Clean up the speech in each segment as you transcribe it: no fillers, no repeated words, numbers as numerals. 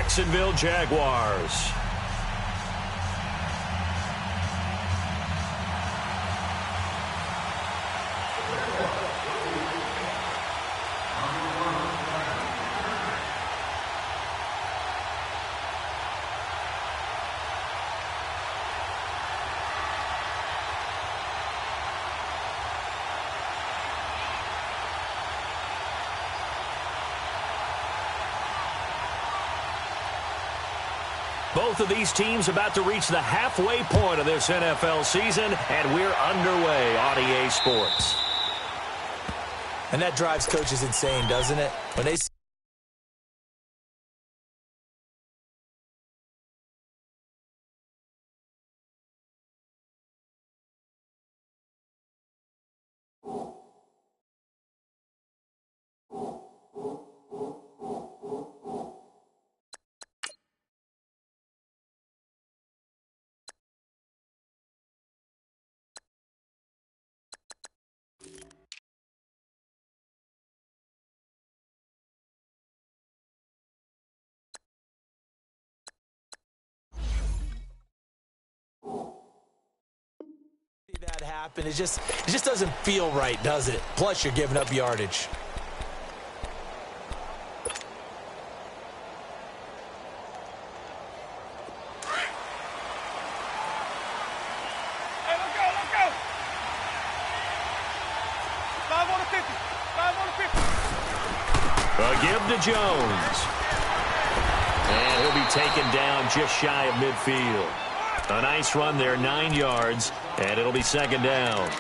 Jacksonville Jaguars. Both of these teams about to reach the halfway point of this NFL season, and we're underway on EA Sports. And that drives coaches insane, doesn't it? When they that happen, it just doesn't feel right, does it? Plus, you're giving up yardage. Hey, let's go. 5 on the 50. 5 on the 50. A give to Jones. And he'll be taken down just shy of midfield. A nice run there, 9 yards, and it'll be second down.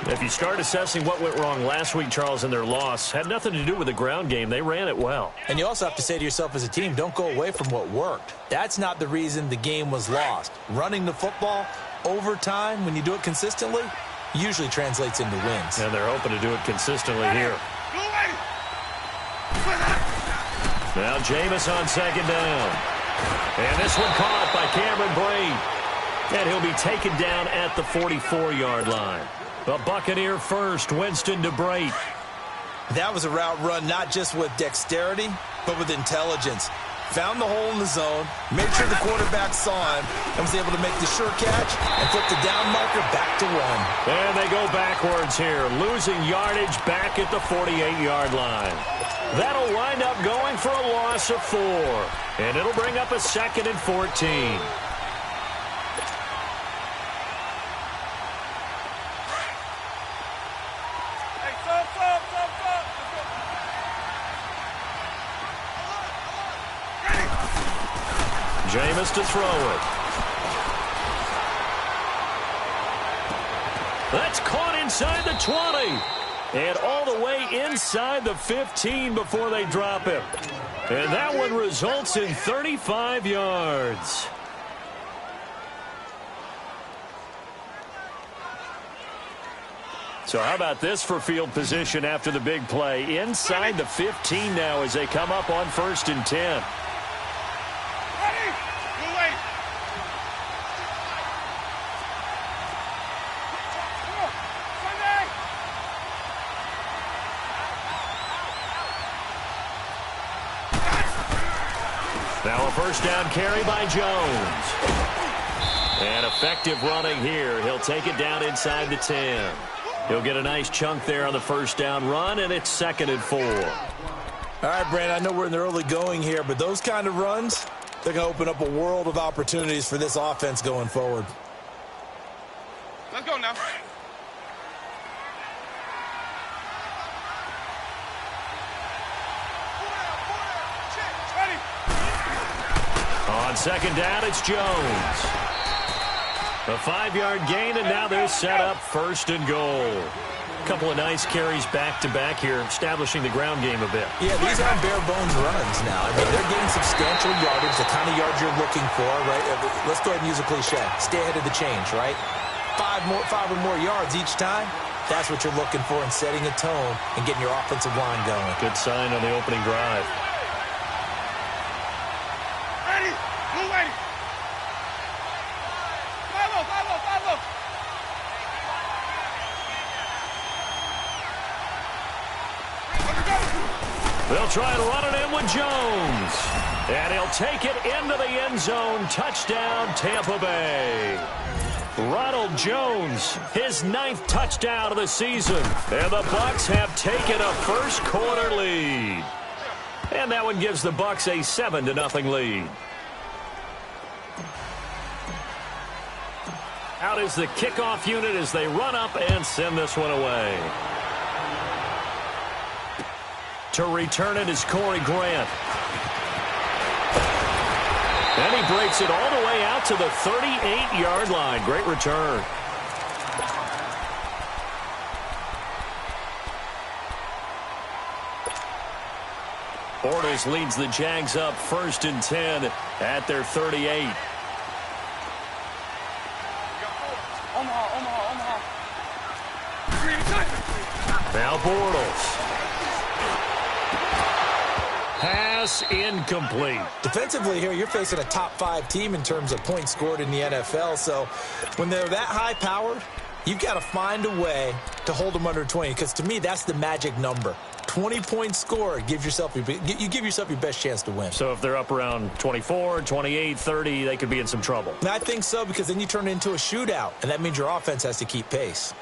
If you start assessing what went wrong last week, Charles, in their loss, had nothing to do with the ground game. They ran it well. And you also have to say to yourself as a team, don't go away from what worked. That's not the reason the game was lost. Running the football over time, when you do it consistently, usually translates into wins. And they're hoping to do it consistently here. Now Jameis on second down. And this one caught by Cameron Brate. And he'll be taken down at the 44-yard line. The Buccaneer first, Winston to Brate. That was a route run not just with dexterity, but with intelligence. Found the hole in the zone, made sure the quarterback saw him, and was able to make the sure catch and flip the down marker back to one. And they go backwards here, losing yardage back at the 48-yard line. That'll wind up going for a loss of 4. And it'll bring up a 2nd and 14. Jameis to throw it. That's caught inside the 20. And all the way inside the 15 before they drop him. And that one results in 35 yards. So how about this for field position after the big play? Inside the 15 now as they come up on 1st and 10. Now a first down carry by Jones. And effective running here. He'll take it down inside the 10. He'll get a nice chunk there on the first down run, and it's 2nd and 4. All right, Brandon, I know we're in the early going here, but those kind of runs, they're going to open up a world of opportunities for this offense going forward. Let's go now. On second down, it's Jones. A 5-yard gain, and now they're set up 1st and goal. A couple of nice carries back-to-back here, establishing the ground game a bit. Yeah, these aren't bare-bones runs now. I mean, they're getting substantial yardage, the kind of yards you're looking for, right? Let's go ahead and use a cliche. Stay ahead of the change, right? 5 or more yards each time. That's what you're looking for in setting a tone and getting your offensive line going. Good sign on the opening drive. They'll try and run it in with Jones. And he'll take it into the end zone. Touchdown, Tampa Bay. Ronald Jones, his 9th touchdown of the season. And the Bucs have taken a first-quarter lead. And that one gives the Bucs a 7-0 lead. Out is the kickoff unit as they run up and send this one away. To return it is Corey Grant. And he breaks it all the way out to the 38-yard line. Great return. Bortles leads the Jags up 1st and 10 at their 38. Now Bortles. Pass incomplete. Defensively here, you're facing a top 5 team in terms of points scored in the NFL. So when they're that high-powered, you've got to find a way to hold them under 20. Because to me, that's the magic number. 20 points scored, you give yourself your best chance to win. So if they're up around 24, 28, 30, they could be in some trouble. And I think so, because then you turn it into a shootout, and that means your offense has to keep pace.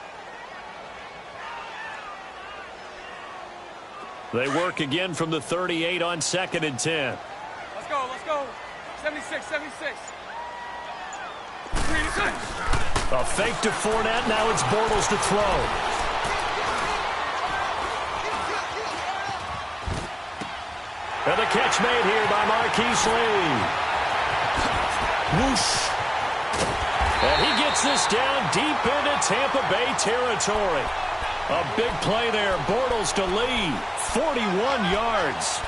They work again from the 38 on 2nd and 10. Let's go, let's go. 76, 76. A fake to Fournette. Now it's Bortles to throw. And the catch made here by Marquise Lee. Whoosh. And he gets this down deep into Tampa Bay territory. A big play there. Bortles to Lee. 41 yards.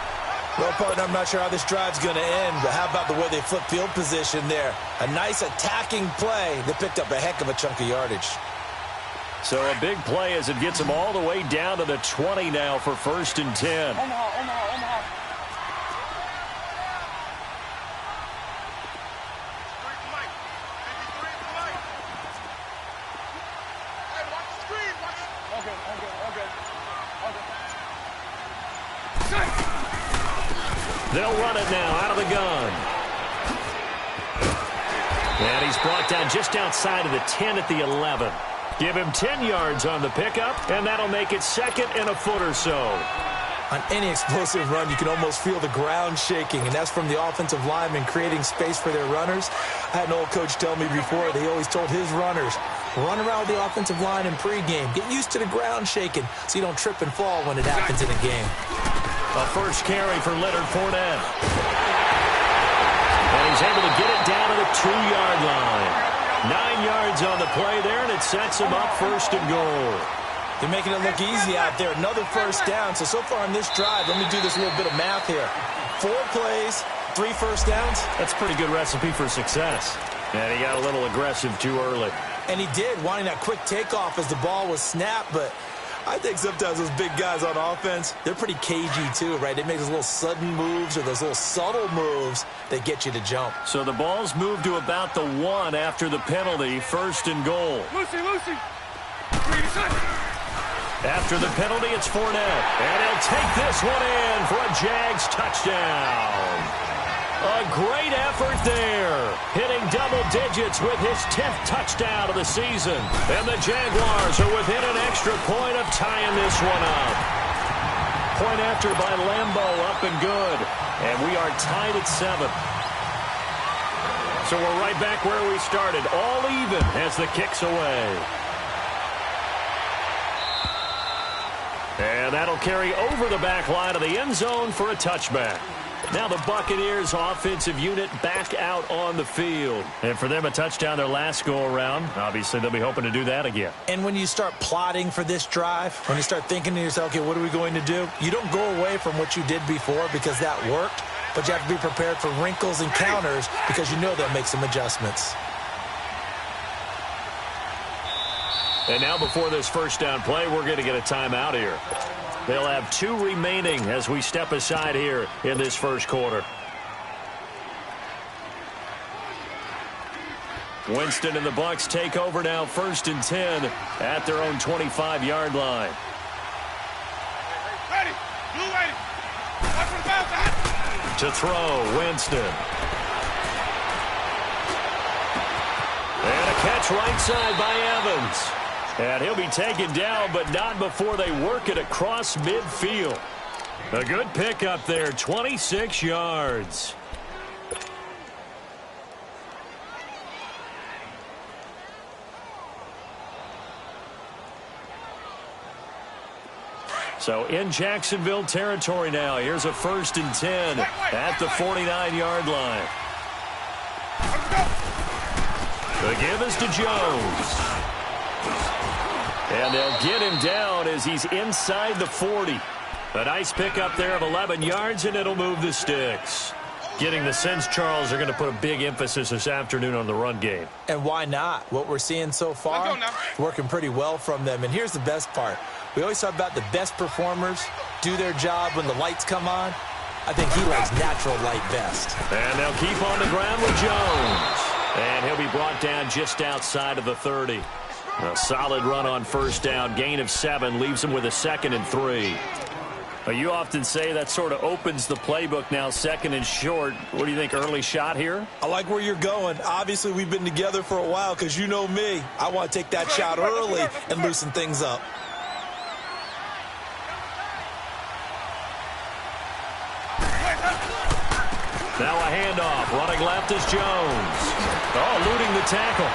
Well, partner, I'm not sure how this drive's going to end, but how about the way they flip field position there? A nice attacking play that picked up a heck of a chunk of yardage. So a big play as it gets them all the way down to the 20 now for 1st and 10. Omaha. They'll run it now out of the gun. And he's brought down just outside of the 10 at the 11. Give him 10 yards on the pickup, and that'll make it 2nd and a foot or so. On any explosive run, you can almost feel the ground shaking, and that's from the offensive linemen creating space for their runners. I had an old coach tell me before, they always told his runners, run around with the offensive line in pregame. Get used to the ground shaking so you don't trip and fall when it happens in a game. A first carry for Leonard Fournette. And he's able to get it down to the 2-yard line. 9 yards on the play there, and it sets him up 1st and goal. They're making it look easy out there. Another first down. So far on this drive, let me do this little bit of math here. 4 plays, 3 first downs. That's a pretty good recipe for success. And he got a little aggressive too early. And he did, wanting that quick takeoff as the ball was snapped, but I think sometimes those big guys on offense, they're pretty cagey too, right? They make those little sudden moves or those little subtle moves that get you to jump. So the ball's moved to about the 1 after the penalty, 1st and goal. Lucy. After the penalty, it's Fournette. And he'll take this one in for a Jags touchdown. A great effort there, hitting double digits with his 10th touchdown of the season. And the Jaguars are within an extra point of tying this one up. Point after by Lambeau, up and good. And we are tied at 7. So we're right back where we started, all even as the kick's away. And that'll carry over the back line of the end zone for a touchback. Now the Buccaneers offensive unit back out on the field. And for them, a touchdown their last go-around. Obviously, they'll be hoping to do that again. And when you start plotting for this drive, when you start thinking to yourself, okay, what are we going to do? You don't go away from what you did before because that worked, but you have to be prepared for wrinkles and counters because you know they'll make some adjustments. And now before this first down play, we're going to get a timeout here. They'll have 2 remaining as we step aside here in this first quarter. Winston and the Bucs take over now, 1st and 10 at their own 25-yard line. Ready. Blue ready. Watch for the bounce. To throw, Winston. And a catch right side by Evans. And he'll be taken down, but not before they work it across midfield. A good pickup there, 26 yards. So in Jacksonville territory now. Here's a 1st and 10 at the 49-yard line. The give is to Jones. And they'll get him down as he's inside the 40. A nice pickup there of 11 yards, and it'll move the sticks. Getting the sense, Charles, are going to put a big emphasis this afternoon on the run game. And why not? What we're seeing so far, working pretty well from them. And here's the best part. We always talk about the best performers do their job when the lights come on. I think he likes natural light best. And they'll keep on the ground with Jones. And he'll be brought down just outside of the 30. A solid run on 1st down. Gain of 7 leaves him with a 2nd and 3. You often say that sort of opens the playbook now, 2nd and short. What do you think, early shot here? I like where you're going. Obviously, we've been together for a while because you know me. I want to take that shot early and loosen things up. Now a handoff. Running left is Jones. Oh, eluding the tackle.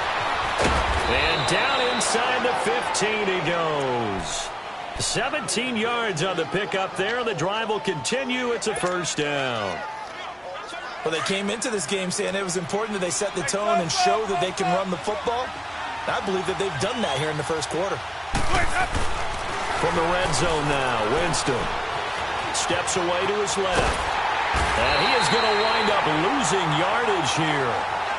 And down inside the 15 he goes. 17 yards on the pickup there. The drive will continue. It's a 1st down. Well, they came into this game saying it was important that they set the tone and show that they can run the football. I believe that they've done that here in the 1st quarter. From the red zone now, Winston steps away to his left. And he is going to wind up losing yardage here,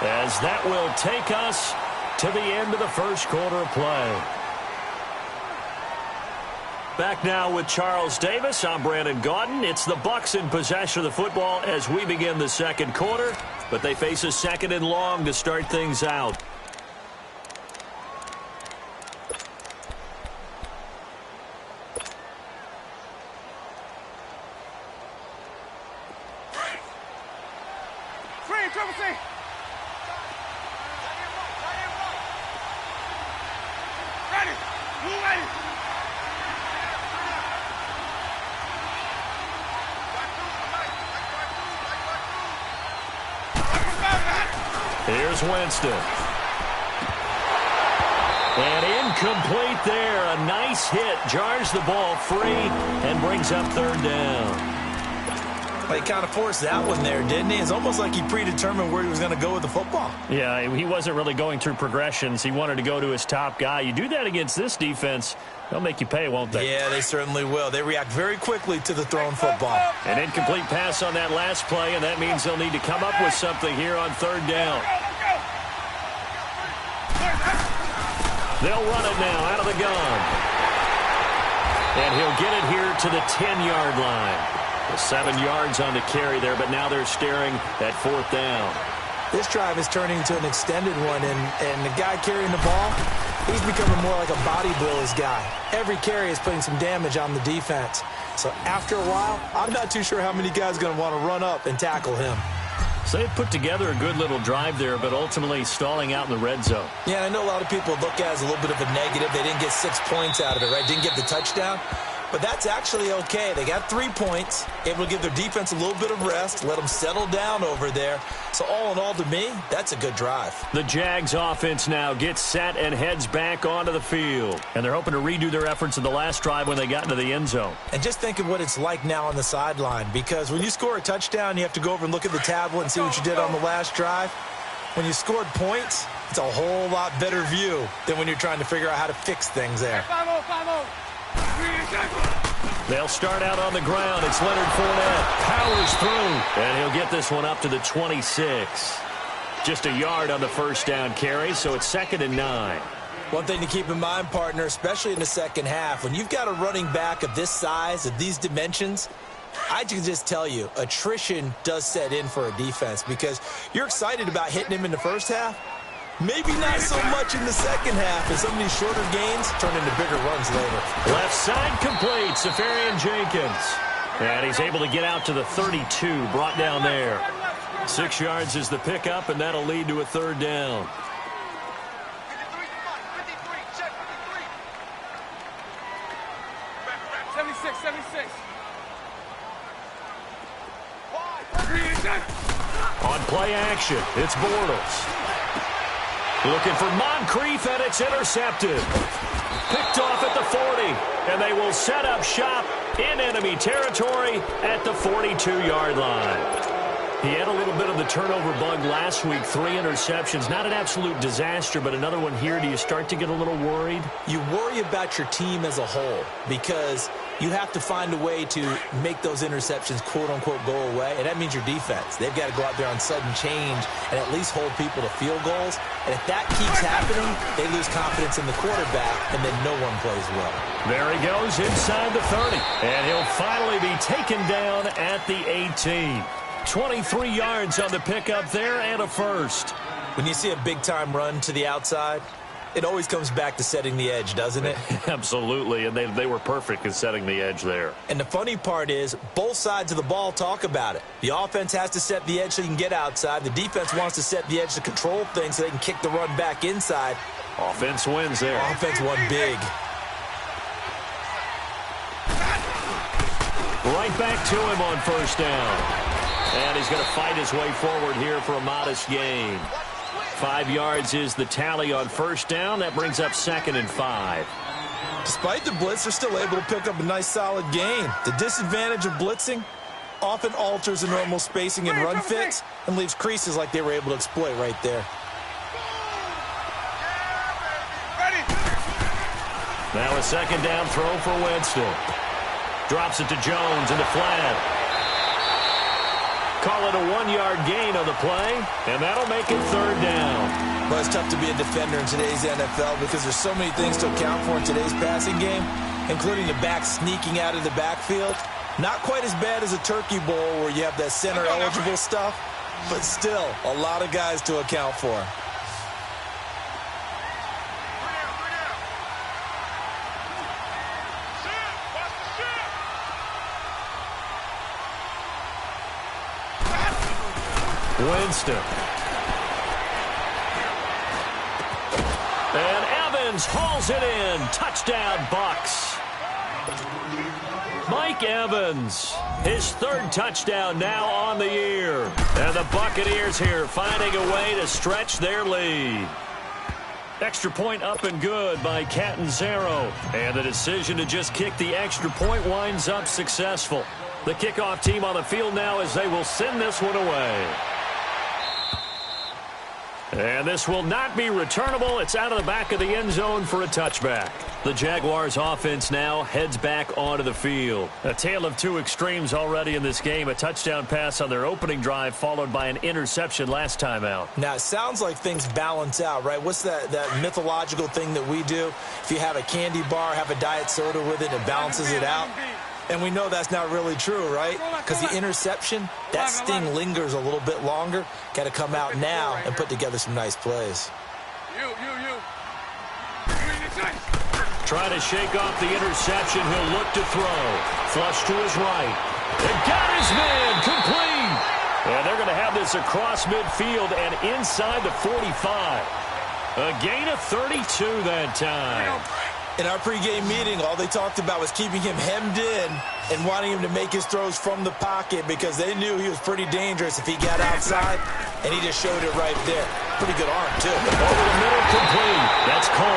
as that will take us to the end of the 1st quarter of play. Back now with Charles Davis. I'm Brandon Gaudin. It's the Bucs in possession of the football as we begin the 2nd quarter, but they face a 2nd and long to start things out. Here's Winston. And incomplete there. A nice hit. Jars the ball free and brings up 3rd down. Well, he kind of forced that one there, didn't he? It's almost like he predetermined where he was going to go with the football. Yeah, he wasn't really going through progressions. He wanted to go to his top guy. You do that against this defense, they'll make you pay, won't they? Yeah, they certainly will. They react very quickly to the thrown football. An incomplete pass on that last play, and that means they'll need to come up with something here on 3rd down. They'll run it now out of the gun. And he'll get it here to the 10-yard line. 7 yards on the carry there, but now they're staring at 4th down. This drive is turning into an extended one, and the guy carrying the ball, he's becoming more like a body blows guy. Every carry is putting some damage on the defense. So after a while, I'm not too sure how many guys are going to want to run up and tackle him. So they've put together a good little drive there, but ultimately stalling out in the red zone. Yeah, I know a lot of people look at it as a little bit of a negative. They didn't get 6 points out of it, right? Didn't get the touchdown. But that's actually okay. They got 3 points, able to give their defense a little bit of rest, let them settle down over there. So all in all, to me, that's a good drive. The Jags offense now gets set and heads back onto the field. And they're hoping to redo their efforts in the last drive when they got into the end zone. And just think of what it's like now on the sideline, because when you score a touchdown, you have to go over and look at the tablet and see what you did on the last drive. When you scored points, it's a whole lot better view than when you're trying to figure out how to fix things there. 5-0. They'll start out on the ground. It's Leonard Fournette. Powers through. And he'll get this one up to the 26. Just a yard on the 1st down carry, so it's 2nd and 9. One thing to keep in mind, partner, especially in the second half, when you've got a running back of this size, of these dimensions, I can just tell you, attrition does set in for a defense because you're excited about hitting him in the first half. Maybe not so much in the second half, as some of these shorter gains turn into bigger runs later. Left side complete. Safarian Jenkins. And he's able to get out to the 32, brought down there. 6 yards is the pickup, and that'll lead to a third down. 76. On play action, it's Bortles. Looking for Moncrief, and it's intercepted. Picked off at the 40, and they will set up shop in enemy territory at the 42-yard line. He had a little bit of the turnover bug last week, 3 interceptions. Not an absolute disaster, but another one here. Do you start to get a little worried? You worry about your team as a whole because you have to find a way to make those interceptions, quote-unquote, go away, and that means your defense. They've got to go out there on sudden change and at least hold people to field goals. And if that keeps happening, they lose confidence in the quarterback, and then no one plays well. There he goes inside the 30, and he'll finally be taken down at the 18. 23 yards on the pickup there and a first. When you see a big-time run to the outside, it always comes back to setting the edge, doesn't it? Absolutely, and they were perfect in setting the edge there. And the funny part is, both sides of the ball talk about it. The offense has to set the edge so you can get outside. The defense wants to set the edge to control things so they can kick the run back inside. Offense wins there. Offense won big. Right back to him on first down. And he's going to fight his way forward here for a modest gain. 5 yards is the tally on first down. That brings up 2nd and 5. Despite the blitz, they're still able to pick up a nice, solid gain. The disadvantage of blitzing often alters the normal spacing and run fits and leaves creases like they were able to exploit right there. Now a 2nd down throw for Winston. Drops it to Jones in the flat. Call it a 1-yard gain on the play, and that'll make it 3rd down. Well, it's tough to be a defender in today's NFL because there's so many things to account for in today's passing game, including the back sneaking out of the backfield. Not quite as bad as a Turkey Bowl where you have that center-eligible stuff, but still a lot of guys to account for. Winston. And Evans hauls it in. Touchdown, Bucks. Mike Evans, his 3rd touchdown now on the year. And the Buccaneers here finding a way to stretch their lead. Extra point up and good by Catanzaro. And the decision to just kick the extra point winds up successful. The kickoff team on the field now as they will send this one away. And this will not be returnable. It's out of the back of the end zone for a touchback. The Jaguars offense now heads back onto the field. A tale of two extremes already in this game. A touchdown pass on their opening drive followed by an interception last time out. Now, it sounds like things balance out, right? What's that mythological thing that we do? If you have a candy bar, have a diet soda with it, it balances it out. And we know that's not really true, right? Because the interception, that sting lingers a little bit longer. Got to come out now and put together some nice plays. You. Trying to shake off the interception. He'll look to throw. Flush to his right. And got his man complete. And they're going to have this across midfield and inside the 45. A gain of 32 that time. In our pregame meeting, all they talked about was keeping him hemmed in and wanting him to make his throws from the pocket because they knew he was pretty dangerous if he got outside, and he just showed it right there. Pretty good arm, too. Over the middle, complete. That's Cole.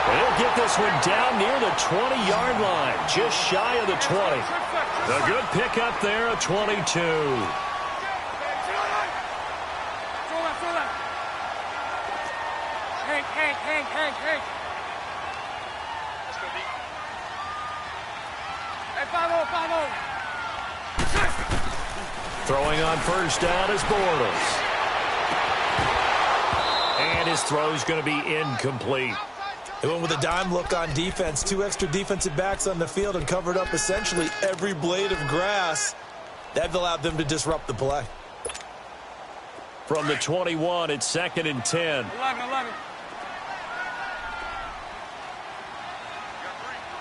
And he'll get this one down near the 20-yard line, just shy of the 20. A good pickup there, a 22. Hank. Hey, 5-0. Throwing on first down is Bortles. And his throw's going to be incomplete. They went with a dime look on defense. 2 extra defensive backs on the field and covered up essentially every blade of grass. That allowed them to disrupt the play. From the 21, it's 2nd and 10. 11.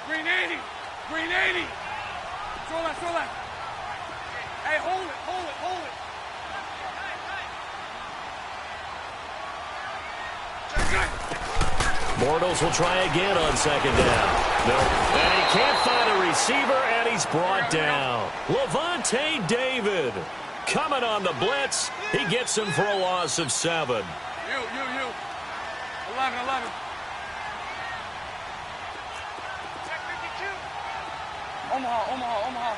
Green 80. Throw that. Hey, hold it, hold it, hold it. Bortles will try again on second down. No. And he can't find a receiver, and he's brought down. Levante David coming on the blitz. He gets him for a loss of 7. You. 11. Omaha.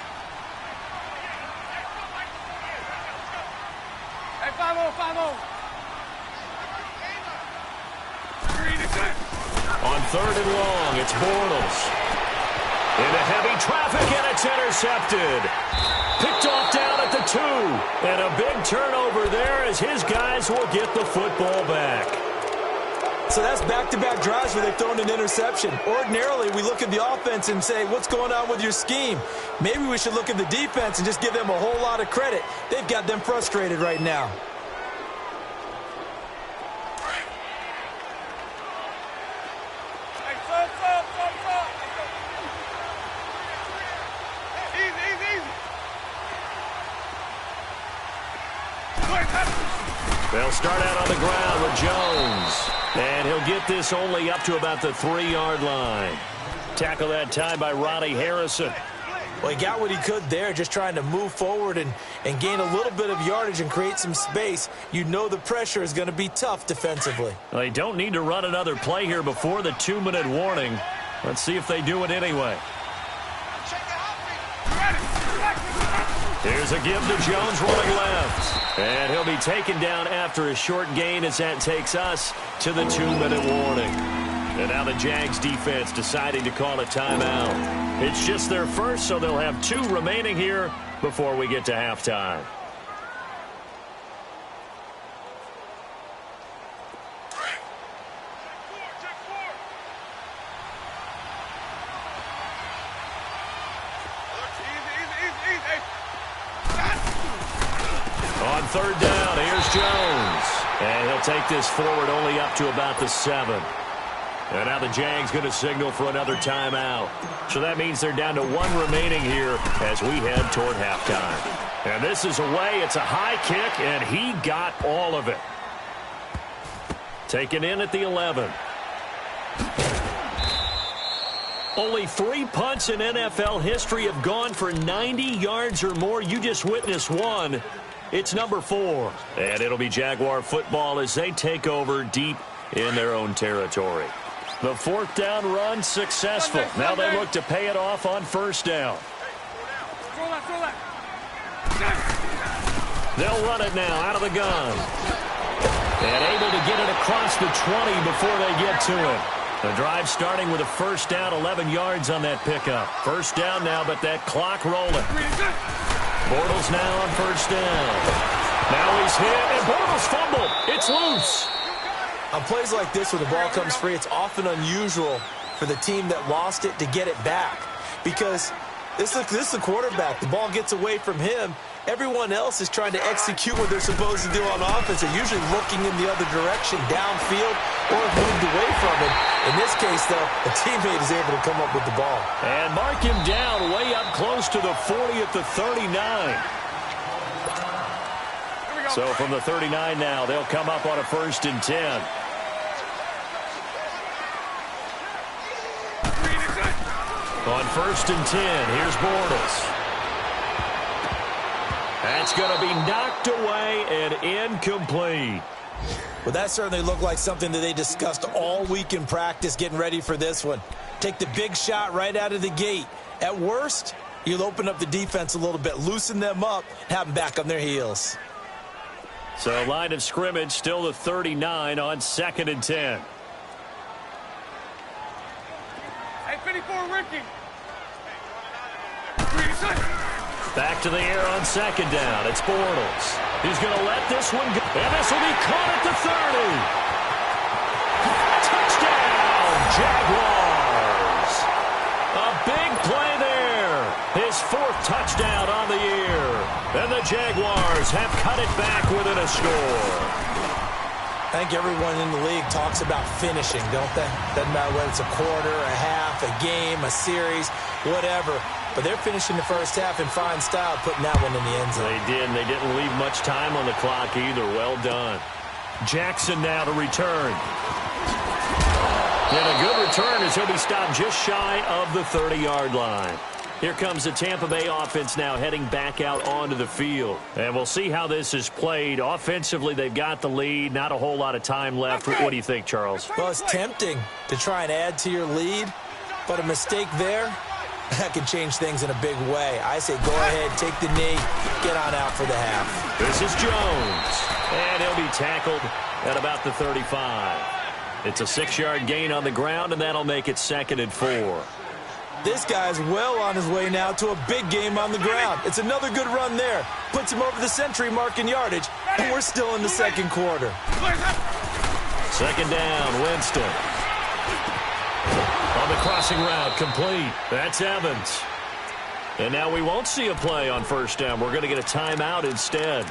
Hey, 5-0. On 3rd and long, it's Bortles. Into heavy traffic, and it's intercepted. Picked off down at the 2. And a big turnover there as his guys will get the football back. So that's back-to-back drives where they've thrown an interception. Ordinarily, we look at the offense and say, what's going on with your scheme? Maybe we should look at the defense and just give them a whole lot of credit. They've got them frustrated right now. Hey, stop. Easy. They'll start out on the ground with Jones. And he'll get this only up to about the 3-yard line. Tackle that time by Ronnie Harrison. Well, he got what he could there, just trying to move forward and gain a little bit of yardage and create some space. You know the pressure is going to be tough defensively. Well, they don't need to run another play here before the 2-minute warning. Let's see if they do it anyway. Here's a give to Jones running left. And he'll be taken down after a short gain as that takes us to the 2-minute warning. And now the Jags defense deciding to call a timeout. It's just their first, so they'll have 2 remaining here before we get to halftime. On 3rd down, here's Jones. And he'll take this forward only up to about the 7. And now the Jags going to signal for another timeout. So that means they're down to 1 remaining here as we head toward halftime. And this is away. It's a high kick, and he got all of it. Taken in at the 11. Only 3 punts in NFL history have gone for 90 yards or more. You just witnessed one. It's number 4. And it'll be Jaguar football as they take over deep in their own territory. The 4th down run successful. Now they look to pay it off on 1st down. They'll run it now out of the gun. And able to get it across the 20 before they get to it. The drive starting with a 1st down, 11 yards on that pickup. 1st down now, but that clock rolling. Bortles now on 1st down. Now he's hit, and Bortles fumbled. It's loose. On plays like this where the ball comes free, it's often unusual for the team that lost it to get it back. Because this is the quarterback. The ball gets away from him. Everyone else is trying to execute what they're supposed to do on offense. They're usually looking in the other direction, downfield, or moved away from it. In this case, though, a teammate is able to come up with the ball. And mark him down way up close to the 40 at the 39. So from the 39 now, they'll come up on a 1st and 10. On 1st and 10, here's Bortles. That's going to be knocked away and incomplete. Well, that certainly looked like something that they discussed all week in practice getting ready for this one. Take the big shot right out of the gate. At worst, you'll open up the defense a little bit, loosen them up, have them back on their heels. So line of scrimmage still the 39 on 2nd and 10. Hey, 54, Ricky. Back to the air on 2nd down. It's Bortles. He's going to let this one go. And this will be caught at the 30. Touchdown, Jaguars. A big play there. His 4th touchdown on the year. And the Jaguars have cut it back within a score. I think everyone in the league talks about finishing, don't they? Doesn't matter whether it's a quarter, a half, a game, a series, whatever. but they're finishing the first half in fine style, putting that one in the end zone. They did, and they didn't leave much time on the clock either. Well done. Jackson now to return. And a good return as he'll be stopped just shy of the 30-yard line. Here comes the Tampa Bay offense now heading back out onto the field. And we'll see how this is played. Offensively, they've got the lead. Not a whole lot of time left. What do you think, Charles? Well, it's tempting to try and add to your lead, but a mistake there, that can change things in a big way. I say go ahead, take the knee, get on out for the half. This is Jones. And he'll be tackled at about the 35. It's a 6-yard gain on the ground, and that'll make it 2nd and 4. This guy's well on his way now to a big game on the ground. It's another good run there. Puts him over the century mark in yardage, and we're still in the second quarter. 2nd down, Winston. On the crossing route, complete. That's Evans. And now we won't see a play on 1st down. We're going to get a timeout instead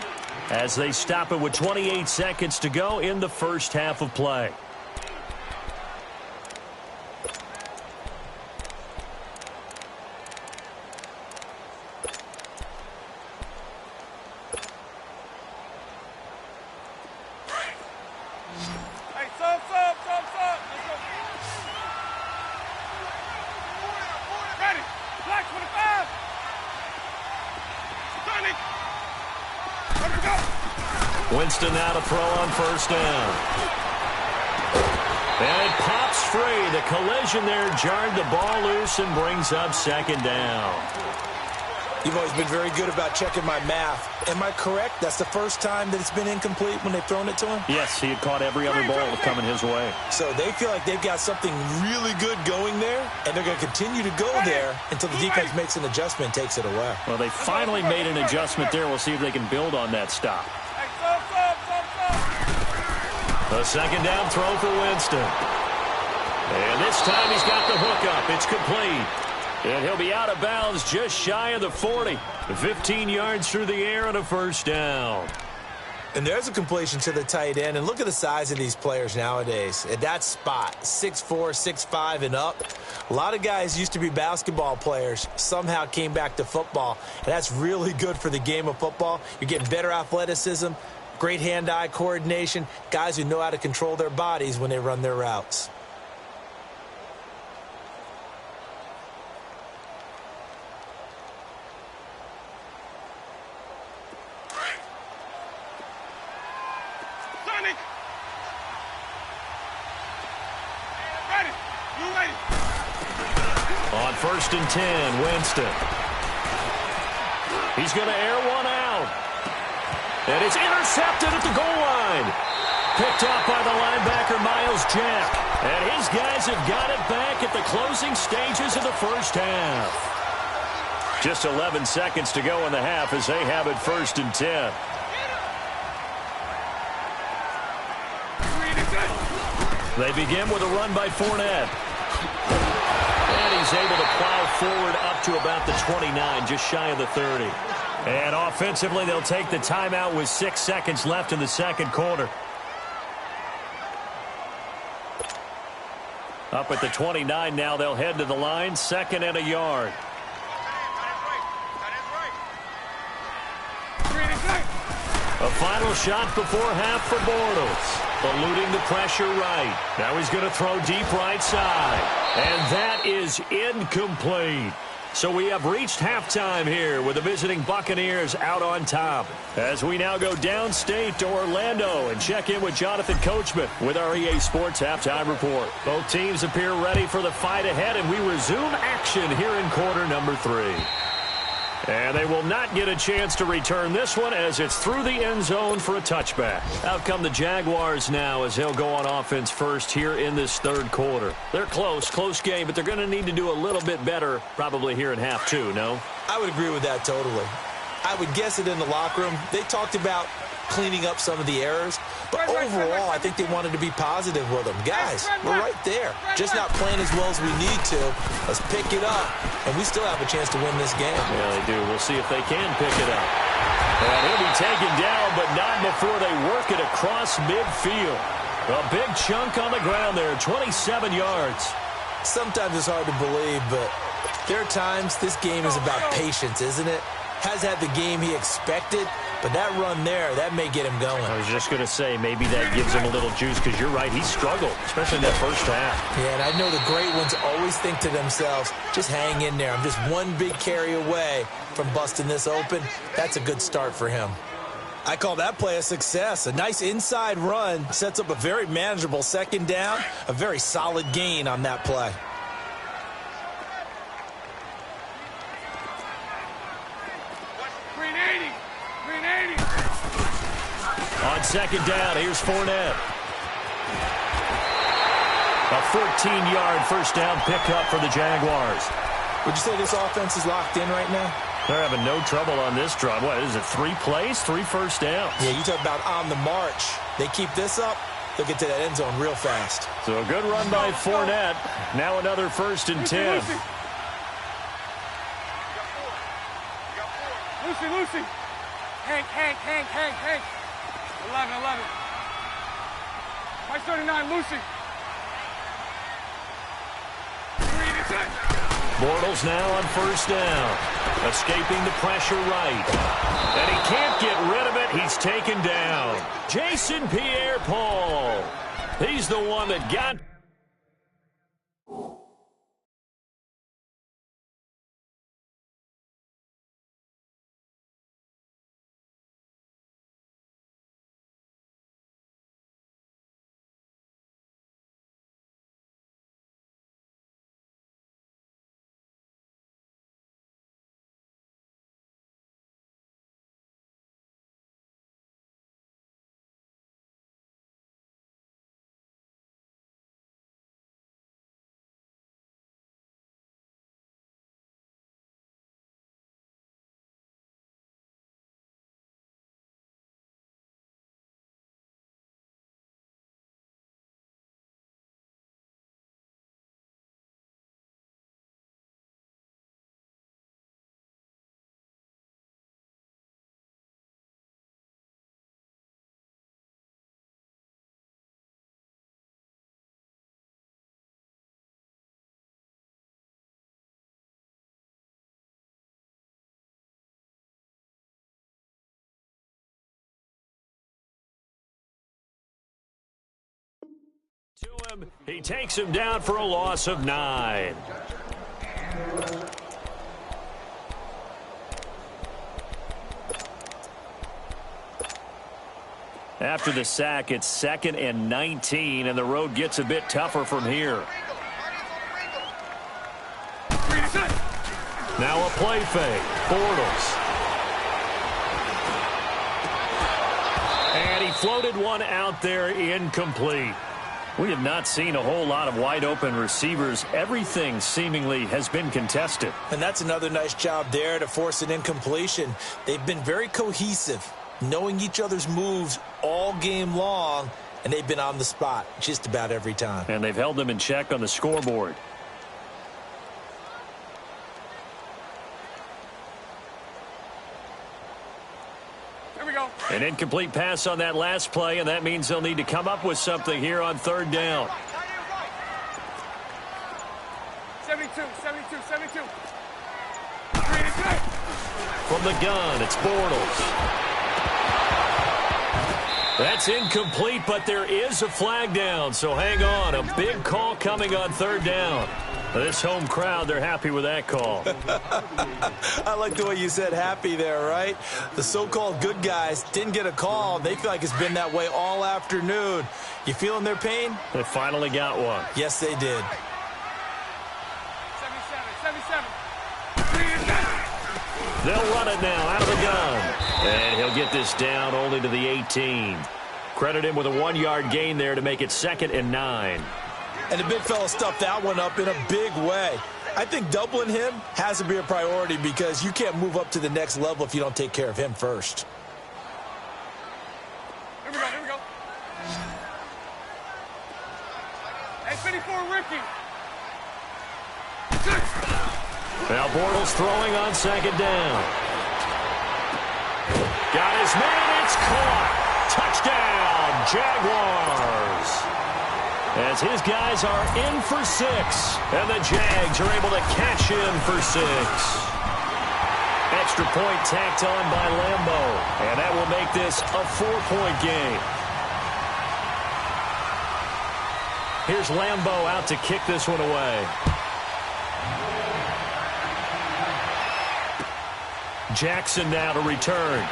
as they stop it with 28 seconds to go in the first half of play. Winston now to throw on 1st down. And it pops free. The collision there jarred the ball loose and brings up 2nd down. You've always been very good about checking my math. Am I correct? That's the first time that it's been incomplete when they've thrown it to him? Yes, he had caught every other ball coming his way. So they feel like they've got something really good going there, and they're going to continue to go there until the defense makes an adjustment and takes it away. Well, they finally made an adjustment there. We'll see if they can build on that stop. The 2nd down throw for Winston. And this time he's got the hook up. It's complete. And he'll be out of bounds just shy of the 40. 15 yards through the air and a 1st down. And there's a completion to the tight end. And look at the size of these players nowadays. At that spot, 6'4", 6'5", and up. A lot of guys used to be basketball players, somehow came back to football. And that's really good for the game of football. You're getting better athleticism, great hand-eye coordination, guys who know how to control their bodies when they run their routes. On 1st and 10, Winston. He's going to air one out. And it's intercepted at the goal line. Picked off by the linebacker, Miles Jack. And his guys have got it back at the closing stages of the first half. Just 11 seconds to go in the half as they have it 1st and 10. They begin with a run by Fournette. And he's able to plow forward up to about the 29, just shy of the 30. And offensively, they'll take the timeout with 6 seconds left in the second quarter. Up at the 29 now, they'll head to the line, 2nd and a yard. A final shot before half for Bortles. Eluding the pressure right. Now he's going to throw deep right side. And that is incomplete. So we have reached halftime here with the visiting Buccaneers out on top. As we now go downstate to Orlando and check in with Jonathan Coachman with our EA Sports Halftime Report. Both teams appear ready for the fight ahead, and we resume action here in quarter number 3. And they will not get a chance to return this one as it's through the end zone for a touchback. Out come the Jaguars now as they'll go on offense first here in this third quarter. They're close game, but they're going to need to do a little bit better probably here in half 2, no? I would agree with that totally. I would guess it in the locker room. They talked about cleaning up some of the errors, but overall, I think they wanted to be positive with them. Guys, we're right there. Just not playing as well as we need to. Let's pick it up, and we still have a chance to win this game. Yeah, they do. We'll see if they can pick it up. And he'll be taken down, but not before they work it across midfield. A big chunk on the ground there, 27 yards. Sometimes it's hard to believe, but There are times this game is about patience, isn't it? Has had the game he expected, but that run there, that may get him going. I was just going to say, maybe that gives him a little juice, because you're right, he struggled, especially in that first half. Yeah, and I know the great ones always think to themselves, just hang in there. I'm just one big carry away from busting this open. That's a good start for him. I call that play a success. A nice inside run sets up a very manageable second down, a very solid gain on that play. On second down, here's Fournette. A 14-yard first down pickup for the Jaguars. Would you say this offense is locked in right now? They're having no trouble on this drive. What is it, 3 plays, 3 first downs? Yeah, you talk about on the march. They keep this up, they'll get to that end zone real fast. So a good run by Fournette. Now another 1st and 10. Lucy. Hank. 11. Mike 39, Lucy. Bortles now on first down. Escaping the pressure right. And he can't get rid of it. He's taken down. Jason Pierre-Paul. He's the one that got... to him. He takes him down for a loss of 9. After the sack, it's 2nd and 19, and the road gets a bit tougher from here. Now a play fake. Bortles. And he floated one out there incomplete. We have not seen a whole lot of wide-open receivers. Everything seemingly has been contested. And that's another nice job there to force an incompletion. They've been very cohesive, knowing each other's moves all game long, and they've been on the spot just about every time. And they've held them in check on the scoreboard. An incomplete pass on that last play, and that means they'll need to come up with something here on 3rd down. 72. From the gun, it's Bortles. That's incomplete, but there is a flag down, so hang on. A big call coming on 3rd down. This home crowd, they're happy with that call. I like the way you said happy there, right? The so-called good guys didn't get a call. They feel like it's been that way all afternoon. You feeling their pain? They finally got one. Yes, they did. 77. They'll run it now out of the gun. And he'll get this down only to the 18. Credit him with a 1-yard gain there to make it 2nd and 9. And the big fella stuffed that one up in a big way. I think doubling him has to be a priority because you can't move up to the next level if you don't take care of him first. Here we go. Hey, 54, Ricky. Now Bortles throwing on 2nd down. Got his man, it's caught. Touchdown, Jaguars. as his guys are in for 6. And the Jags are able to cash in for 6. Extra point tacked on by Lambo. And that will make this a 4-point game. Here's Lambo out to kick this one away. Jackson now to return.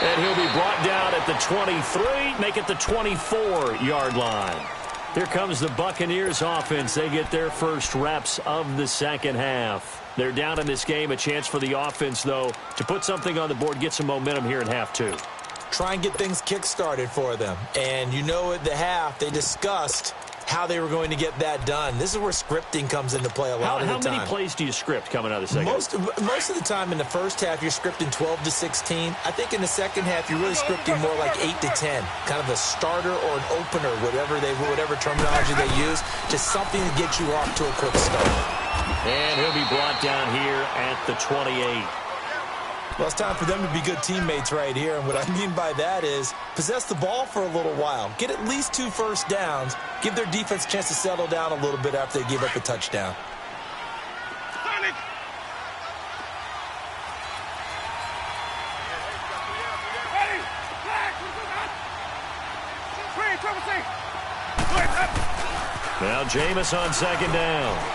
And he'll be brought down at the 23, make it the 24-yard line. Here comes the Buccaneers offense. They get their first reps of the second half. They're down in this game. A chance for the offense, though, to put something on the board, get some momentum here in half 2. Try and get things kick-started for them. And you know at the half, they discussed how they were going to get that done. This is where scripting comes into play a lot of the time. How many plays do you script coming out of the second half? Most of the time in the first half, you're scripting 12 to 16. I think in the second half, you're really scripting more like 8 to 10. Kind of a starter or an opener, whatever terminology they use, just something to get you off to a quick start. And he'll be brought down here at the 28. Well, it's time for them to be good teammates right here. And what I mean by that is possess the ball for a little while. Get at least 2 first downs. Give their defense a chance to settle down a little bit after they give up a touchdown. Now Jameis on second down.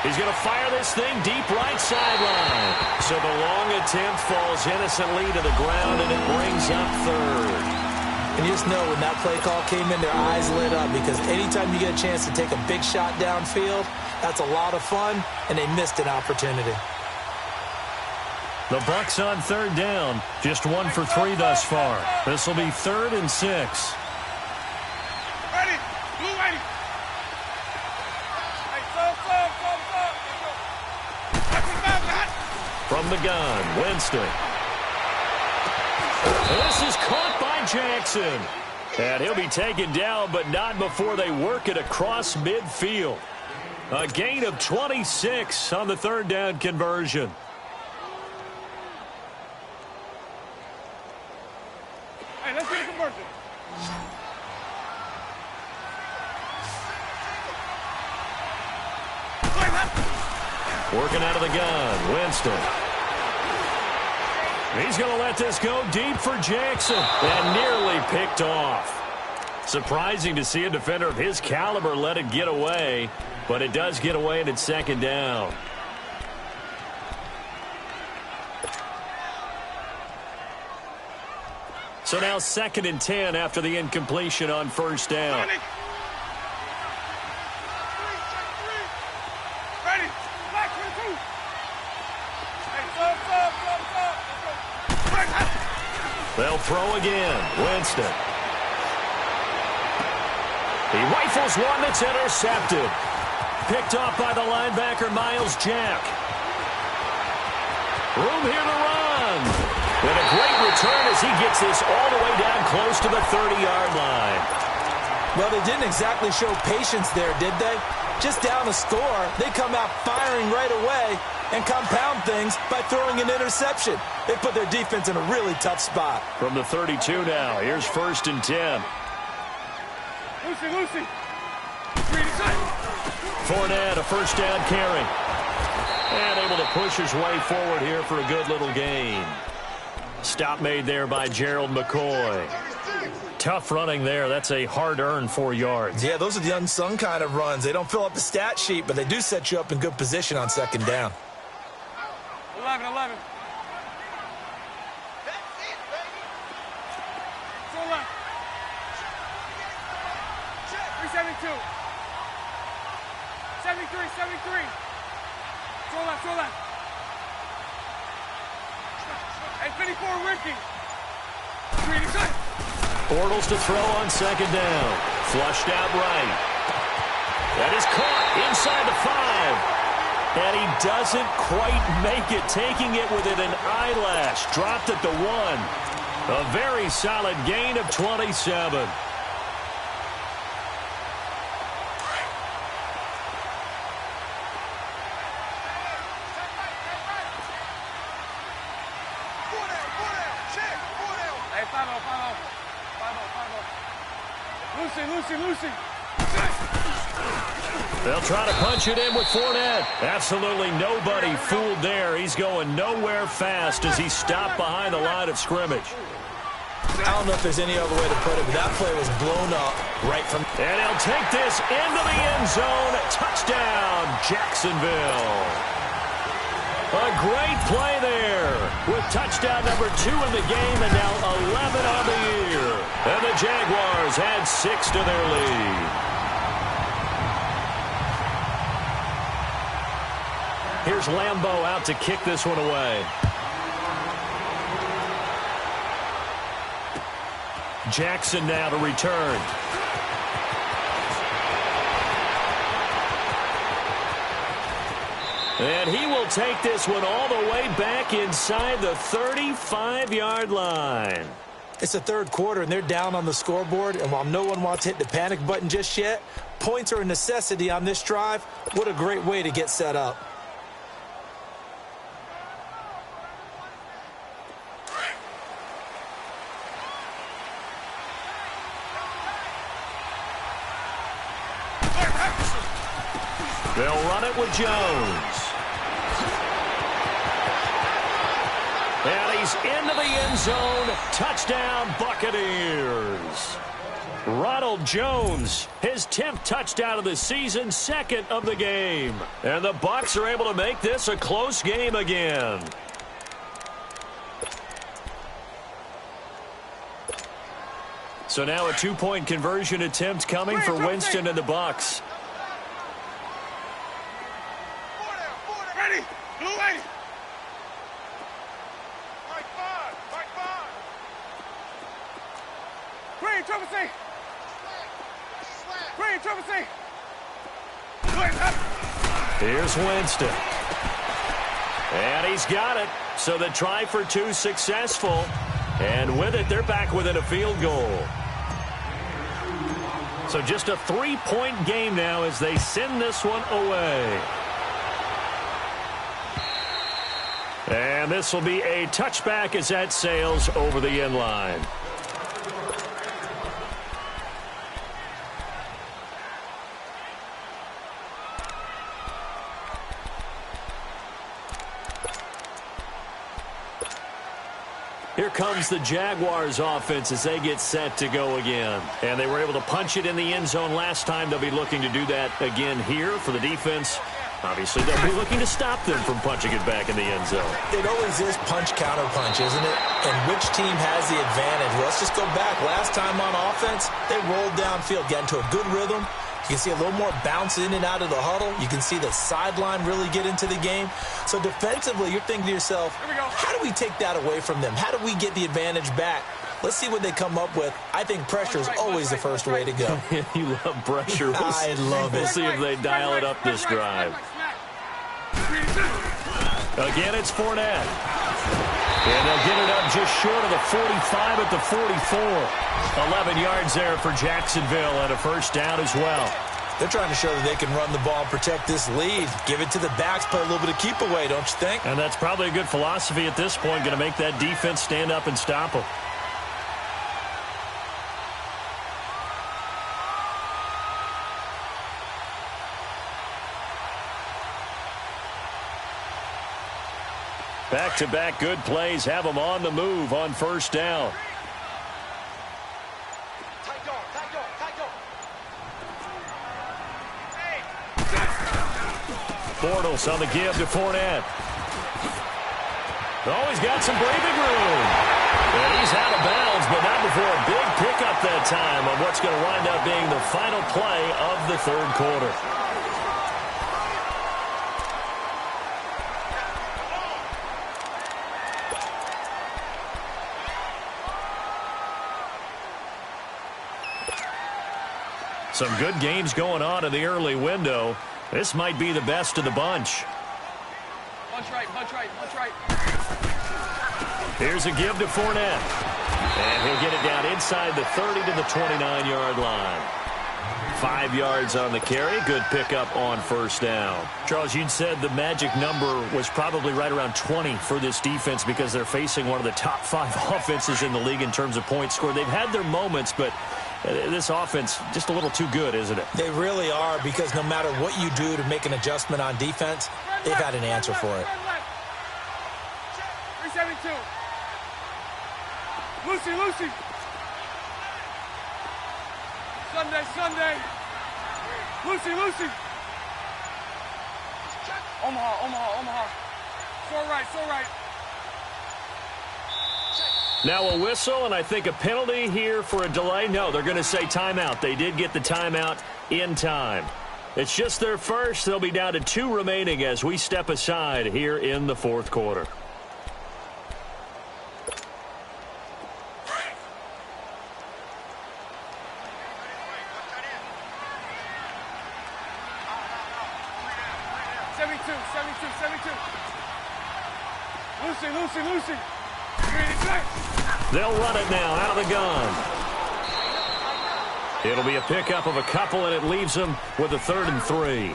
He's going to fire this thing deep right sideline. So the long attempt falls innocently to the ground, and it brings up third. And you just know when that play call came in, their eyes lit up, because anytime you get a chance to take a big shot downfield, that's a lot of fun, and they missed an opportunity. The Bucs on third down, just 1 for 3 thus far. This will be 3rd and 6. Ready, blue ready. From the gun, Winston. This is caught by Jackson. And he'll be taken down, but not before they work it across midfield. A gain of 26 on the 3rd down conversion. Hey, let's get a conversion. Working out of the gun, Winston. He's going to let this go deep for Jackson. And nearly picked off. Surprising to see a defender of his caliber let it get away. But it does get away, and it's 2nd down. So now 2nd and 10 after the incompletion on 1st down. They'll throw again. Winston. He rifles one that's intercepted. Picked off by the linebacker, Miles Jack. Room here to run. And a great return as he gets this all the way down close to the 30-yard line. Well, they didn't exactly show patience there, did they? Just down a score, they come out firing right away and compound things by throwing an interception. They put their defense in a really tough spot. From the 32 now, here's 1st and 10. Lucy. Fournette, a 1st down carry. And able to push his way forward here for a good little gain. Stop made there by Gerald McCoy. Tough running there. That's a hard-earned 4 yards. Yeah, those are the unsung kind of runs. They don't fill up the stat sheet, but they do set you up in good position on 2nd down. 11. 2 left. 372. 73. 2 left. Hey, 54 Ricky. 3 Bortles to throw on 2nd down. Flushed out right. That is caught inside the 5. And he doesn't quite make it, taking it within an eyelash. Dropped at the 1. A very solid gain of 27. Lucy. They'll try to punch it in with Fournette. Absolutely nobody fooled there. He's going nowhere fast as he stopped behind the line of scrimmage. I don't know if there's any other way to put it, but that play was blown up right from... And he'll take this into the end zone. Touchdown, Jacksonville. A great play there with touchdown number 2 in the game and now 11 on the year. And the Jaguars add 6 to their lead. Here's Lambeau out to kick this one away. Jackson now to return. And he will take this one all the way back inside the 35-yard line. It's the third quarter, and they're down on the scoreboard. And while no one wants to hit the panic button just yet, points are a necessity on this drive. What a great way to get set up. They'll run it with Jones. And he's into the end zone. Touchdown, Buccaneers. Ronald Jones, his 10th touchdown of the season, 2nd of the game. And the Bucs are able to make this a close game again. So now a 2-point conversion attempt coming for Winston and the Bucs. Ready? Blue lady. Green, triple C. Green, triple C. Here's Winston. And he's got it. So the try for 2 successful. And with it, they're back within a field goal. So just a 3-point game now as they send this one away. And this will be a touchback as that sails over the end line. Here comes the Jaguars offense as they get set to go again. And they were able to punch it in the end zone last time. They'll be looking to do that again here for the defense. Obviously, they'll be looking to stop them from punching it back in the end zone. It always is punch-counter-punch, isn't it? And which team has the advantage? Well, let's just go back. Last time on offense, they rolled downfield, got into a good rhythm. You can see a little more bounce in and out of the huddle. You can see the sideline really get into the game. So defensively, you're thinking to yourself, how do we take that away from them? How do we get the advantage back? Let's see what they come up with. I think pressure is always the first way to go. You love pressure. I love it. We'll see if they dial it up this drive. Again, it's Fournette. And they'll get it up just short of the 45 at the 44. 11 yards there for Jacksonville and a first down as well. They're trying to show that they can run the ball and protect this lead. Give it to the backs, play a little bit of keep away, don't you think? And that's probably a good philosophy at this point, going to make that defense stand up and stop them. Back-to-back good plays have them on the move on first down. Bortles on the give to Fournette. Oh, he's got some breathing room. And he's out of bounds, but not before a big pickup that time on what's going to wind up being the final play of the third quarter. Some good games going on in the early window. This might be the best of the bunch. Punch right, punch right, punch right. Here's a give to Fournette. And he'll get it down inside the 30 to the 29-yard line. 5 yards on the carry. Good pickup on first down. Charles, you said the magic number was probably right around 20 for this defense because they're facing one of the top 5 offenses in the league in terms of points scored. They've had their moments, but This offense just a little too good, isn't it? They really are, because no matter what you do to make an adjustment on defense, they've had an answer for it. 372. Lucy. Sunday. Lucy. Omaha. So right. Now a whistle, and I think a penalty here for a delay. No, they're going to say timeout. They did get the timeout in time. It's just their first. They'll be down to 2 remaining as we step aside here in the fourth quarter. Lucy. They'll run it now out of the gun. It'll be a pickup of a couple, and it leaves them with a 3rd and 3.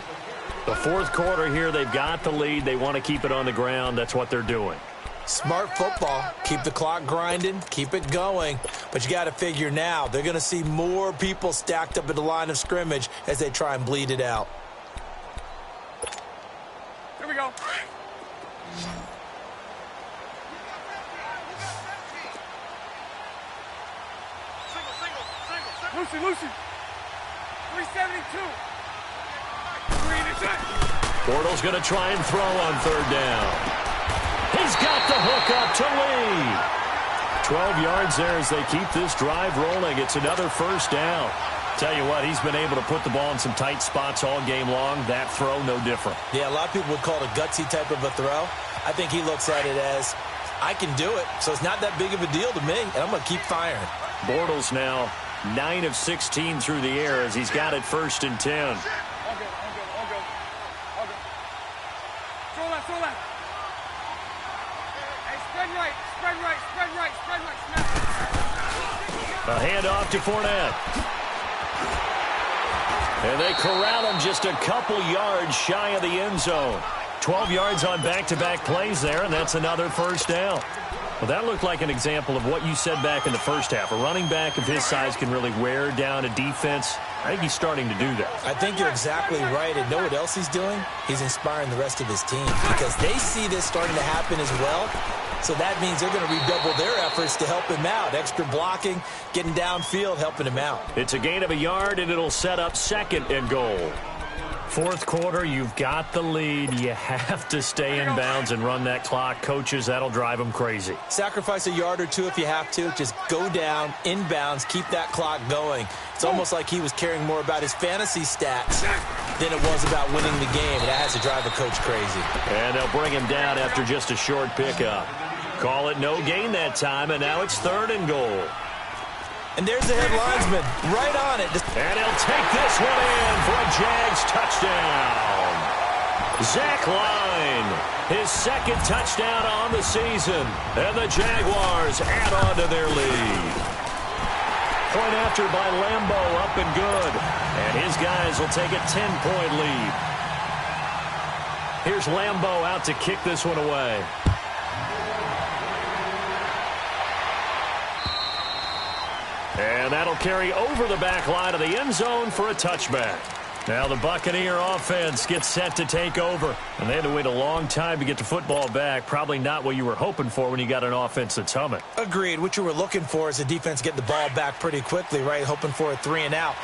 The fourth quarter here, they've got the lead. They want to keep it on the ground. That's what they're doing. Smart football. Keep the clock grinding. Keep it going. But you got to figure now, they're going to see more people stacked up at the line of scrimmage as they try and bleed it out. Here we go. Lucy. 372. Bortles going to try and throw on 3rd down. He's got the hook up to Lee. 12 yards there as they keep this drive rolling. It's another first down. Tell you what, he's been able to put the ball in some tight spots all game long. That throw, no different. Yeah, a lot of people would call it a gutsy type of a throw. I think he looks at it as, I can do it, so it's not that big of a deal to me, and I'm going to keep firing. Bortles now 9 of 16 through the air as he's got it 1st and 10. All good. Throw left. Hey, spread right. Snap. A handoff to Fournette. And they corral him just a couple yards shy of the end zone. 12 yards on back-to-back plays there, and that's another first down. Well, that looked like an example of what you said back in the first half. A running back of his size can really wear down a defense. I think he's starting to do that. I think you're exactly right. And know what else he's doing? He's inspiring the rest of his team because they see this starting to happen as well. So that means they're going to redouble their efforts to help him out. Extra blocking, getting downfield, helping him out. It's a gain of a yard, and it'll set up 2nd and goal. Fourth quarter, you've got the lead. You have to stay in bounds and run that clock. Coaches, that'll drive them crazy. Sacrifice a yard or two if you have to. Just go down, in bounds, keep that clock going. It's almost like he was caring more about his fantasy stats than it was about winning the game. That has to drive a coach crazy. And they'll bring him down after just a short pickup. Call it no gain that time, and now it's 3rd and goal. And there's the head linesman right on it. And he'll take this one in for a Jags touchdown. Zach Line, his 2nd touchdown on the season. And the Jaguars add on to their lead. Point after by Lambo, up and good. And his guys will take a 10-point lead. Here's Lambo out to kick this one away. And that'll carry over the back line of the end zone for a touchback. Now the Buccaneer offense gets set to take over. And they had to wait a long time to get the football back. Probably not what you were hoping for when you got an offense that's humming. Agreed. What you were looking for is the defense getting the ball back pretty quickly, right? Hoping for a 3-and-out.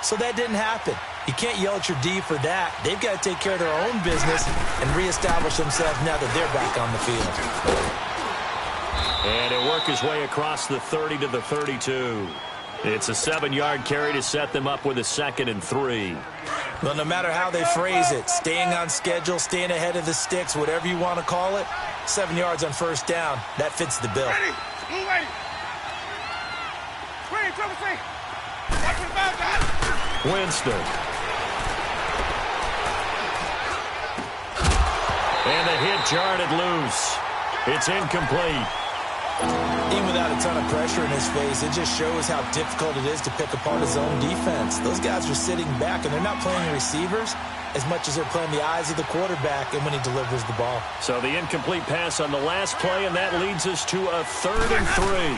So that didn't happen. You can't yell at your D for that. They've got to take care of their own business and reestablish themselves now that they're back on the field. And he'll work his way across the 30 to the 32. It's a 7-yard carry to set them up with a 2nd and 3. Well, no matter how they phrase it, staying on schedule, staying ahead of the sticks, whatever you want to call it, 7 yards on 1st down, that fits the bill. Ready. Watch the foul, guys. Winston. And the hit jarred it loose. It's incomplete. Even without a ton of pressure in his face, it just shows how difficult it is to pick apart his own defense. Those guys are sitting back, and they're not playing receivers as much as they're playing the eyes of the quarterback and when he delivers the ball. So the incomplete pass on the last play, and that leads us to a 3rd and 3.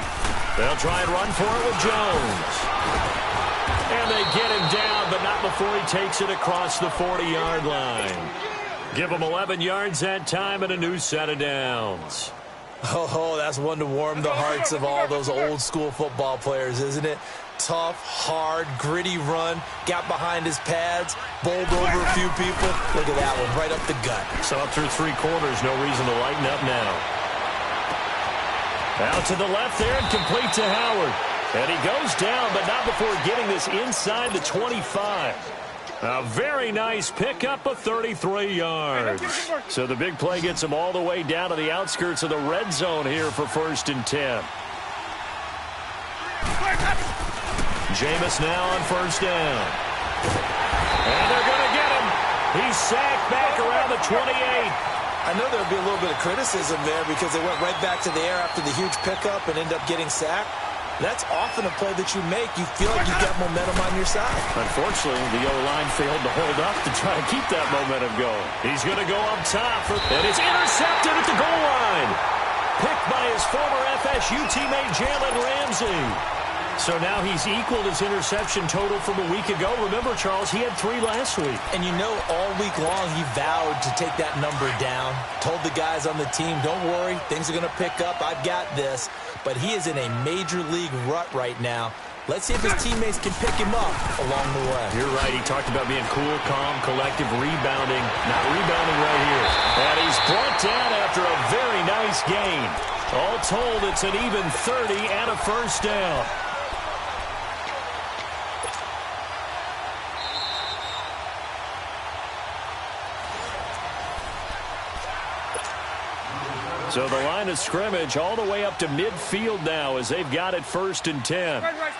They'll try and run for it with Jones. And they get him down, but not before he takes it across the 40-yard line. Give him 11 yards that time and a new set of downs. Oh, that's one to warm the hearts of all those old-school football players, isn't it? Tough, hard, gritty run, got behind his pads, bowled over a few people. Look at that one, right up the gut. So up through 3 quarters, no reason to lighten up now. Out to the left there and complete to Howard. And he goes down, but not before getting this inside the 25. A very nice pickup of 33 yards. So the big play gets him all the way down to the outskirts of the red zone here for 1st and 10. Jameis now on 1st down. And they're going to get him. He's sacked back around the 28. I know there'll be a little bit of criticism there because they went right back to the air after the huge pickup and end up getting sacked. That's often a play that you make. You feel like you've got momentum on your side. Unfortunately, the O-line failed to hold up to try to keep that momentum going. He's going to go up top, and it's intercepted at the goal line. Picked by his former FSU teammate Jalen Ramsey. So now he's equaled his interception total from a week ago. Remember, Charles, he had 3 last week. And you know, all week long he vowed to take that number down. Told the guys on the team, don't worry, things are going to pick up. I've got this. But he is in a major league rut right now. Let's see if his teammates can pick him up along the way. You're right. He talked about being cool, calm, collective, rebounding. Not rebounding right here. And he's brought down after a very nice gain. All told, it's an even 30 and a 1st down. So the line of scrimmage all the way up to midfield now as they've got it 1st and 10. Spread right,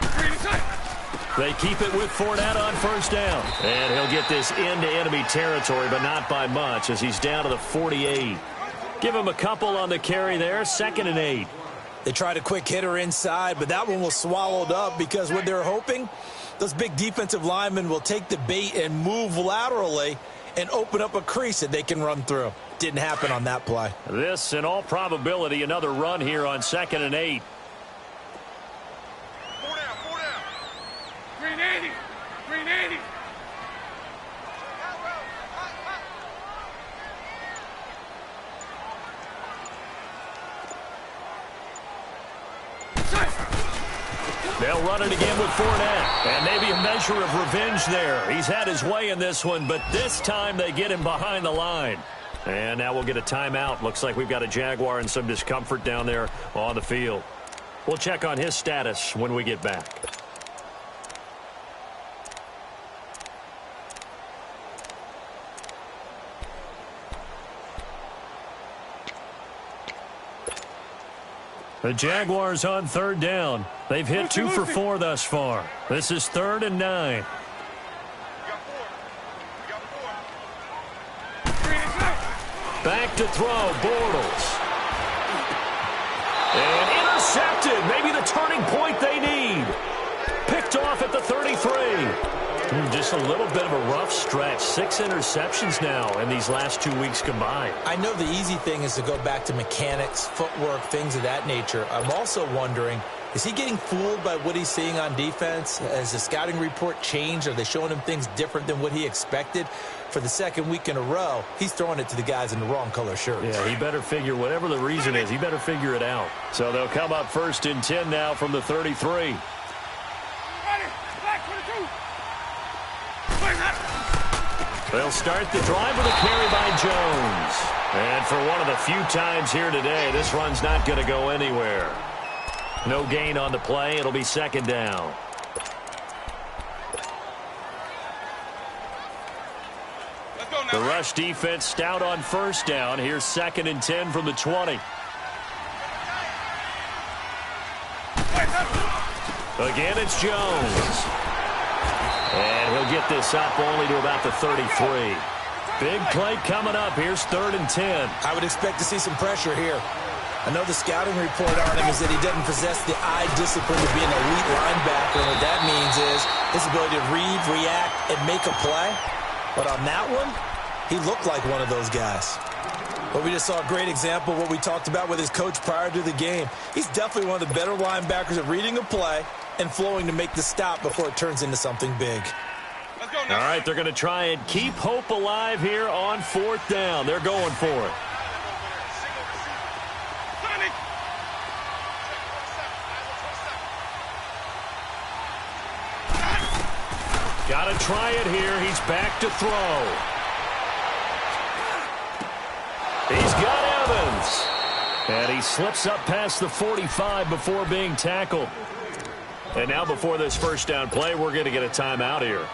72. They keep it with Fournette on 1st down. And he'll get this into enemy territory, but not by much as he's down to the 48. Give him a couple on the carry there, 2nd and 8. They tried a quick hitter inside, but that one was swallowed up because what they're hoping, those big defensive linemen will take the bait and move laterally and open up a crease that they can run through. Didn't happen on that play. This, in all probability, another run here on 2nd and 8. 4 down. 380. 380. They'll run it again with Fournette. And maybe a measure of revenge there. He's had his way in this one, but this time they get him behind the line. And now we'll get a timeout. Looks like we've got a Jaguar and some discomfort down there on the field. We'll check on his status when we get back. The Jaguars on 3rd down. They've hit 2 for 4 thus far. This is 3rd and 9. Back to throw, Bortles. And intercepted. Maybe the turning point they need. Picked off at the 33. Just a little bit of a rough stretch. 6 interceptions now in these last 2 weeks combined. I know the easy thing is to go back to mechanics, footwork, things of that nature. I'm also wondering, is he getting fooled by what he's seeing on defense? Has the scouting report changed? Are they showing him things different than what he expected? For the 2nd week in a row, he's throwing it to the guys in the wrong color shirts. Yeah, he better figure, whatever the reason is, he better figure it out. So they'll come up 1st and 10 now from the 33. They'll start the drive with a carry by Jones. And for one of the few times here today, this run's not going to go anywhere. No gain on the play. It'll be 2nd down. The rush defense stout on 1st down. Here's 2nd and 10 from the 20. Again, it's Jones. And he'll get this up only to about the 33. Big play coming up. Here's 3rd and 10. I would expect to see some pressure here. I know the scouting report on him is that he doesn't possess the eye discipline to be an elite linebacker. And what that means is his ability to read, react, and make a play. But on that one, he looked like one of those guys. Well, we just saw a great example of what we talked about with his coach prior to the game. He's definitely one of the better linebackers at reading a play and flowing to make the stop before it turns into something big. Let's go All right, they're going to try and keep hope alive here on 4th down. They're going for it. Got to try it here. He's back to throw. He's got Evans. And he slips up past the 45 before being tackled. And now before this first down play, we're going to get a timeout here,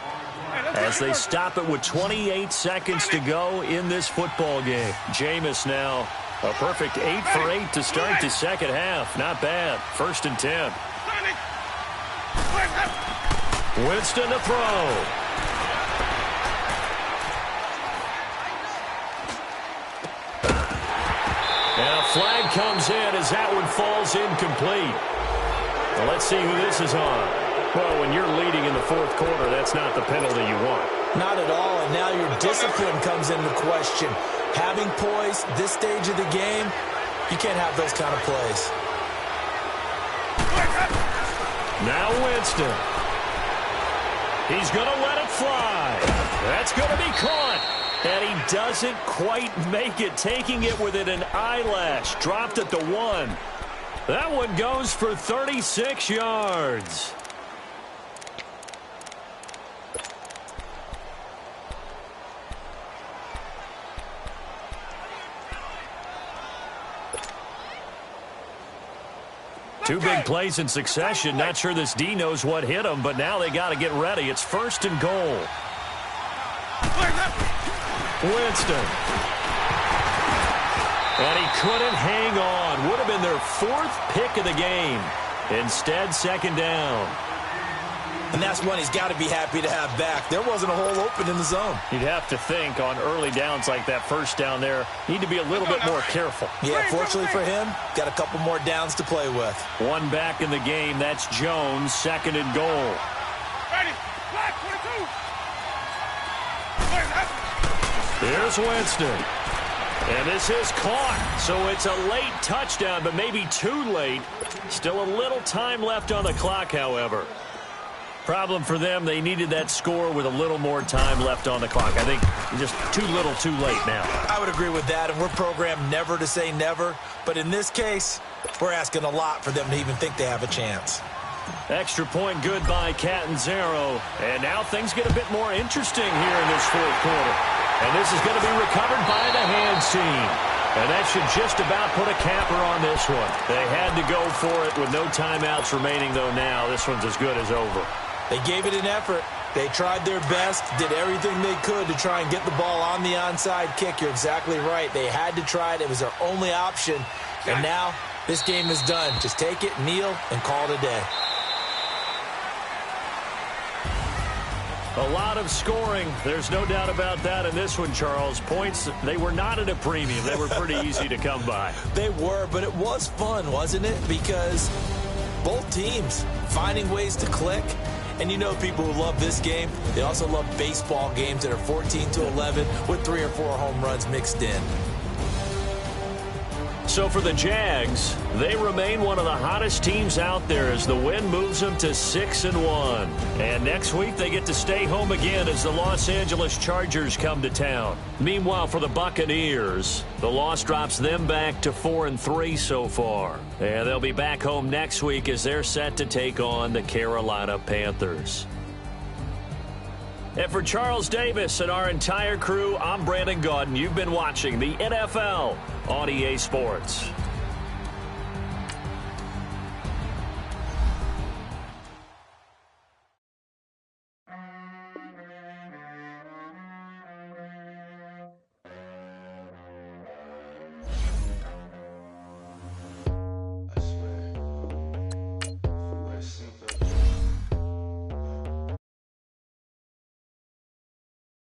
as they stop it with 28 seconds to go in this football game. Jameis now a perfect 8 for 8 to start the second half. Not bad. 1st and 10. Winston to throw. And a flag comes in as that one falls incomplete. Well, let's see who this is on. Well, when you're leading in the 4th quarter, that's not the penalty you want. Not at all, and now your discipline comes into question. Having poise this stage of the game, you can't have those kind of plays. Now Winston. He's going to let it fly. That's going to be caught. And he doesn't quite make it, taking it within an eyelash. Dropped at the 1. That one goes for 36 yards. Two big plays in succession. Not sure this D knows what hit him, but now they got to get ready. It's 1st and goal. Winston. And he couldn't hang on. Would have been their 4th pick of the game. Instead, 2nd down. And that's one he's got to be happy to have back. There wasn't a hole open in the zone. You'd have to think on early downs like that 1st down there, need to be a little bit more careful. Yeah, fortunately for him, got a couple more downs to play with. One back in the game. That's Jones, 2nd and goal. Ready. Black 22. Here's Winston. And this is caught. So it's a late touchdown, but maybe too late. Still a little time left on the clock, however. Problem for them, they needed that score with a little more time left on the clock. I think just too little too late now. I would agree with that, and we're programmed never to say never. But in this case, we're asking a lot for them to even think they have a chance. Extra point good by Catanzaro. And now things get a bit more interesting here in this 4th quarter. And this is going to be recovered by the hands team. And that should just about put a capper on this one. They had to go for it with no timeouts remaining, though now this one's as good as over. They gave it an effort. They tried their best, did everything they could to try and get the ball on the onside kick. You're exactly right. They had to try it. It was their only option. And now this game is done. Just take it, kneel, and call it a day. A lot of scoring. There's no doubt about that in this one, Charles. Points, they were not at a premium. They were pretty easy to come by. They were, but it was fun, wasn't it? Because both teams finding ways to click. And you know people who love this game, they also love baseball games that are 14-11 with 3 or 4 home runs mixed in. So for the Jags, they remain one of the hottest teams out there as the win moves them to 6-1. And next week they get to stay home again as the Los Angeles Chargers come to town. Meanwhile, for the Buccaneers, the loss drops them back to 4-3 so far. And they'll be back home next week as they're set to take on the Carolina Panthers. And for Charles Davis and our entire crew, I'm Brandon Gaudin. You've been watching the NFL on EA Sports.